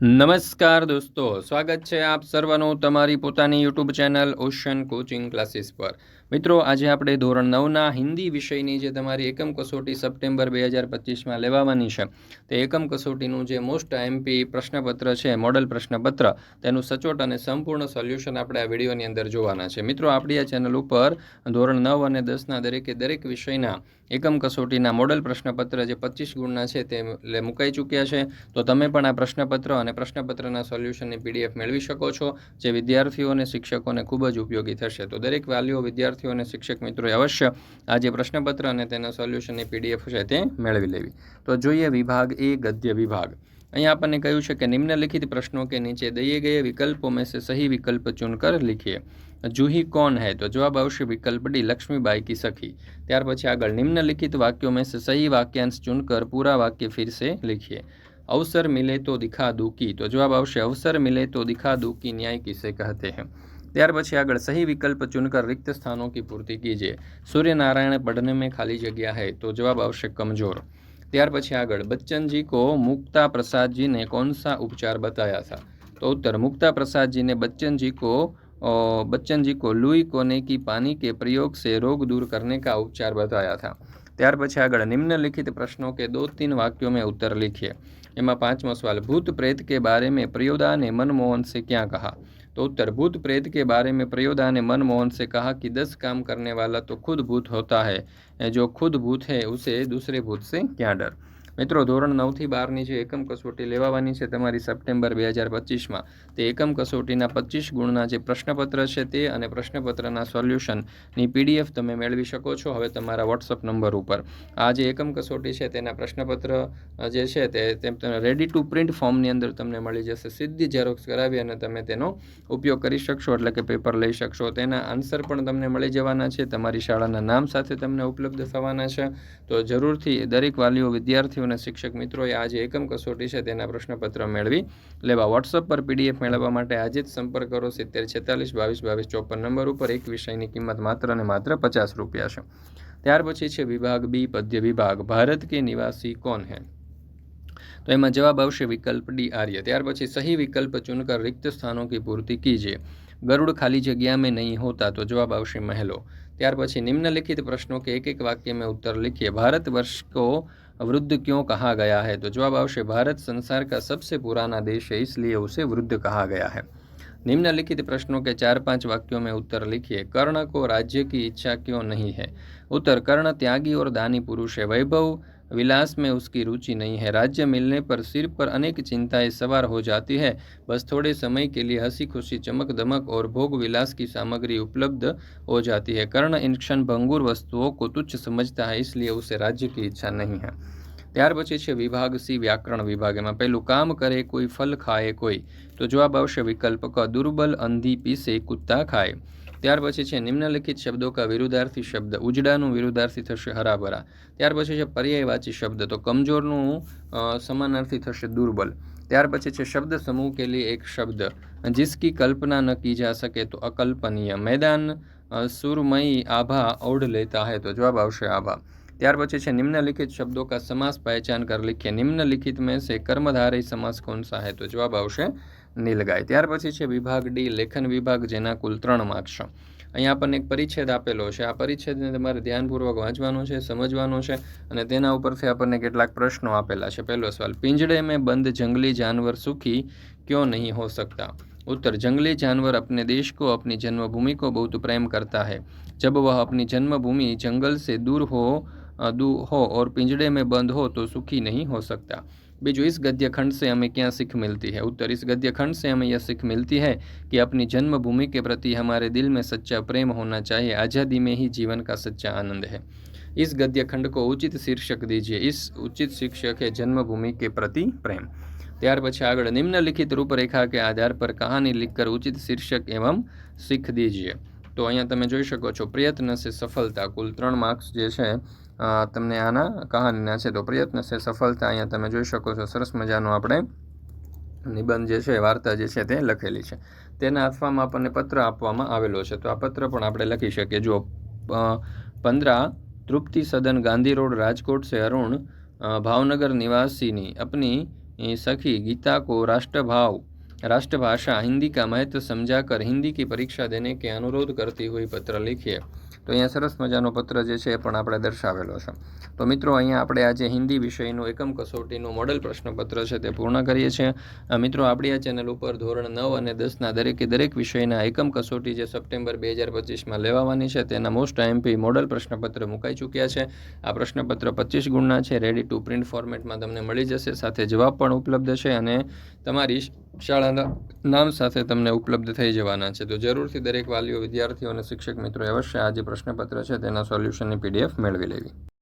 નમસ્કાર દોસ્તો, સ્વાગત છે આપ સર્વનું તમારી પોતાની YouTube channel ocean coaching classes પર। મિત્રો, આજે આપણે ધોરણ 9ના હિન્દી વિષયની જે તમારી એકમ કસોટી સપ્ટેમ્બર 2025માં લેવાની છે તે એકમ કસોટીનું જે મોસ્ટ આઈએમપી પ્રશ્નપત્ર છે, મોડલ પ્રશ્નપત્ર, તેનું સચોટ અને સંપૂર્ણ સોલ્યુશન આપણે આ વિડીયોની અંદર જોવાના છે। મિત્રો, આપણી આ ચેનલ ઉપર ધોરણ 9 અને 10ના દરેક વિષયના એકમ કસોટીના મોડલ પ્રશ્નપત્ર જે 25 ગુણના છે તે મુકાઈ ચૂક્યા છે। તો તમે પણ આ પ્રશ્નપત્ર અને પ્રશ્નપત્રના સોલ્યુશનની પીડીએફ મેળવી શકો છો, જે વિદ્યાર્થીઓ અને શિક્ષકોને ખૂબ જ ઉપયોગી થશે। તો દરેક વાલીઓ, વિદ્યાર્થીઓ અને શિક્ષક મિત્રોએ અવશ્ય આ જે પ્રશ્નપત્ર અને તેના સોલ્યુશનની પીડીએફ છે તે મેળવી લેવી। તો જોઈએ વિભાગ એ, ગદ્ય વિભાગ। અહીંયા આપણને કહ્યું છે કે निम्नलिखित प्रश्नों के नीचे दिए गए विकल्पों में से सही विकल्प चुनकर लिखिए। जूही कौन है? तो जवाब आवश्य विकल्प डी, लक्ष्मीबाई की सखी। ત્યાર પછી આગળ निम्नलिखित वाक्यों में से सही वाक्यांश चुनकर पूरा वाक्य फिर से लिखिए। अवसर मिले तो दिखा दूं की, तो जवाब आवश्य अवसर मिले तो दिखा दूं की न्याय किसे कहते हैं। ત્યાર પછી આગળ सही विकल्प चुनकर रिक्त स्थानों की पूर्ति कीजिए। सूर्य नारायण पढ़ने में खाली जगह है, तो जवाब आवश्य कमजोर। ત્યાર પછી આગળ बच्चन जी को मुक्ता प्रसाद जी ने कौन सा उपचार बताया था? तो उत्तर, मुक्ता प्रसाद जी ने बच्चन जी को लुई कोने की पानी के प्रयोग से रोग दूर करने का उपचार बताया था। ત્યાર પછી આગળ निम्नलिखित प्रश्नों के 2-3 वाक्यों में उत्तर लिखिए। एमा 5वां सवाल, भूत प्रेत के बारे में प्रयोदा ने मनमोहन से क्या कहा? तो उत्तर, भूत प्रेत के बारे में प्रयोदा ने मनमोहन से कहा कि 10 काम करने वाला तो खुद भूत होता है, जो खुद भूत है उसे दूसरे भूत से क्या डर। મિત્રો, ધોરણ 9થી 12ની જે એકમ કસોટી લેવાની છે તમારી સપ્ટેમ્બર 2025માં, તે એકમ કસોટીના 25 ગુણના જે પ્રશ્નપત્ર છે તે અને પ્રશ્નપત્રના સોલ્યુશનની પીડીએફ તમે મેળવી શકો છો હવે તમારા વોટ્સઅપ નંબર ઉપર। આ જે એકમ કસોટી છે તેના પ્રશ્નપત્ર જે છે તે તમને રેડી ટુ પ્રિન્ટ ફોર્મની અંદર તમને મળી જશે। સીધી ઝેરોક્સ કરાવી અને તમે તેનો ઉપયોગ કરી શકશો, એટલે કે પેપર લઈ શકશો। તેના આન્સર પણ તમને મળી જવાના છે, તમારી શાળાના નામ સાથે તમને ઉપલબ્ધ થવાના છે। તો જરૂરથી દરેક વાલીઓ, વિદ્યાર્થીઓ અને શિક્ષક મિત્રોએ આ જે એકમ કસોટી છે તેના પ્રશ્નપત્ર મેળવી લેવા। વોટ્સઅપ પર પીડીએફ મેળવવા માટે આજે જ સંપર્ક કરો 7046222254 નંબર ઉપર। એક વિષયની કિંમત માત્ર અને માત્ર 50 રૂપિયા છે। ત્યાર પછી છે વિભાગ બી, પદ્ય વિભાગ। ભારત કે નિવાસી કોણ હૈ? तो एमा जवाब आवश्य विकल्प डी, आर्य। ત્યાર પછી सही विकल्प चुनकर रिक्त स्थानों की पूर्ति कीजिए। गरुड़ खाली जगह में नहीं होता, तो जवाब आवश्य महलों। ત્યાર પછી निम्नलिखित प्रश्नों के एक वाक्य में उत्तर लिखिए। भारत वर्ष को वृद्ध क्यों कहा गया है? तो जवाब आवश्य भारत संसार का सबसे पुराना देश है, इसलिए उसे वृद्ध कहा गया है। निम्नलिखित प्रश्नों के 4-5 वाक्यों में उत्तर लिखिए। कर्ण को राज्य की इच्छा क्यों नहीं है? उत्तर, कर्ण त्यागी और दानी पुरुष है, वैभव विलास में उसकी रुचि नहीं है। राज्य मिलने पर सिर पर अनेक चिंताएं सवार हो जाती है, बस थोड़े समय के लिए हंसी खुशी, चमक दमक और भोग विलास की सामग्री उपलब्ध हो जाती है। कर्ण इन क्षण भंगुर वस्तुओं को तुच्छ समझता है, इसलिए उसे राज्य की इच्छा नहीं है। ત્યાર પછી છે વિભાગ સી, વ્યાકરણ વિભાગ। એમાં પહેલું, કામ કરે કોઈ ફલ ખાए કોઈ, તો જવાબ આવશે વિકલ્પ ક, दुर्बल अंधी पीसे कुत्ता खाए। ત્યાર પછી છે निम्नलिखित शब्दों का विरुद्धार्थी शब्द। ઉજડાનું વિરુદ્ધાર્થી થશે હરાભરા। ત્યાર પછી છે પર્યાયવાચી શબ્દ, તો કમજોરનું સમાનાર્થી થશે दुर्बल। ત્યાર પછી છે शब्द समूह के लिए एक शब्द, जिसकी कल्पना न की जा सके तो अकल्पनीय। मैदान सुरमई आभा ओढ़ लेता है, तो जवाब आवश्य आभा। ત્યાર પછી છે निम्नलिखित शब्दों का समास पहचान कर लिखिए। निम्नलिखित में से कर्मधारय समास कौन सा है? तो जवाब આવશે નીલગાય। ત્યાર પછી છે વિભાગ ડી, લેખન વિભાગ, જેના કુલ 3 માર્ક્સ છે। અહીંયા આપણને એક પરિચ્છેદ આપેલો છે, આ પરિચ્છેદને તમારે ધ્યાનપૂર્વક વાંચવાનો છે, સમજવાનો છે અને તેના ઉપરથી આપણને કેટલાક પ્રશ્નો આપેલા છે। પહેલો સવાલ, पिंजड़े में बंद जंगली जानवर सुखी क्यों नहीं हो सकता? उत्तर, जंगली जानवर अपने देश को, अपनी जन्मभूमि को बहुत प्रेम करता है। जब वह अपनी जन्मभूमि जंगल से दूर हो और पिंजड़े में बंद हो तो सुखी नहीं हो सकता। बीजू, इस गद्य खंड से हमें क्या सीख मिलती है? उत्तर, इस गद्य खंड से हमें यह सीख मिलती है कि अपनी जन्मभूमि के प्रति हमारे दिल में सच्चा प्रेम होना चाहिए। आज़ादी में ही जीवन का सच्चा आनंद है। इस गद्य खंड को उचित शीर्षक दीजिए। इस उचित शीर्षक है जन्मभूमि के प्रति प्रेम। ત્યાર પછી આગળ, निम्नलिखित रूपरेखा के आधार पर कहानी लिखकर उचित शीर्षक एवं सीख दीजिए। तो અહીંયા તમે જોઈ શકો છો પ્રયત્ન સે સફળતા, કુલ 3 માર્ક્સ જે છે તમને આના કહાનીના છે। તો પ્રયત્ન સે સફળતા અહીંયા તમે જોઈ શકો છો, સરસ મજાનો આપણે નિબંધ જે છે, વાર્તા જે છે તે લખેલી છે। તેના અથવામાં આપણને પત્ર આપવામાં આવેલો છે, તો આ પત્ર પણ આપણે લખી શકીએ। જો 15 तृप्ति सदन, गांधी रोड, राजकोट से अरुण भावनगर निवासिनी अपनी सखी गीता को राष्ट्रभाषा हिंदी का महत्व समझाकर हिंदी की परीक्षा देने के अनुरोध करती हुई पत्र लिखिए। तो અહીંયા સરસ મજાનો પત્ર જે છે એ પણ આપણે દર્શાવેલો છે। તો મિત્રો અહીંયા આપણે આજે હિન્દી વિષયનું એકમ કસોટીનું મોડલ પ્રશ્નપત્ર છે તે પૂર્ણ કરીએ છીએ। મિત્રો આપણી આ ચેનલ ઉપર ધોરણ 9 અને 10ના દરેક વિષયના એકમ કસોટી જે સપ્ટેમ્બર 2025માં લેવાવાની છે તેના મોસ્ટ આઈએમપી મોડલ પ્રશ્નપત્ર મુકાઈ ચૂક્યા છે। આ પ્રશ્નપત્ર 25 ગુણના છે, રેડી ટુ પ્રિન્ટ ફોર્મેટમાં તમને મળી જશે, સાથે જવાબ પણ ઉપલબ્ધ છે અને તમારી શાળાના નામ સાથે તમને ઉપલબ્ધ થઈ જવાના છે। તો જરૂરથી દરેક વાલીઓ, વિદ્યાર્થીઓ અને શિક્ષક મિત્રોએ અવશ્ય આ જે પ્રશ્નપત્ર છે તેના સોલ્યુશનની PDF મેળવી લેવી।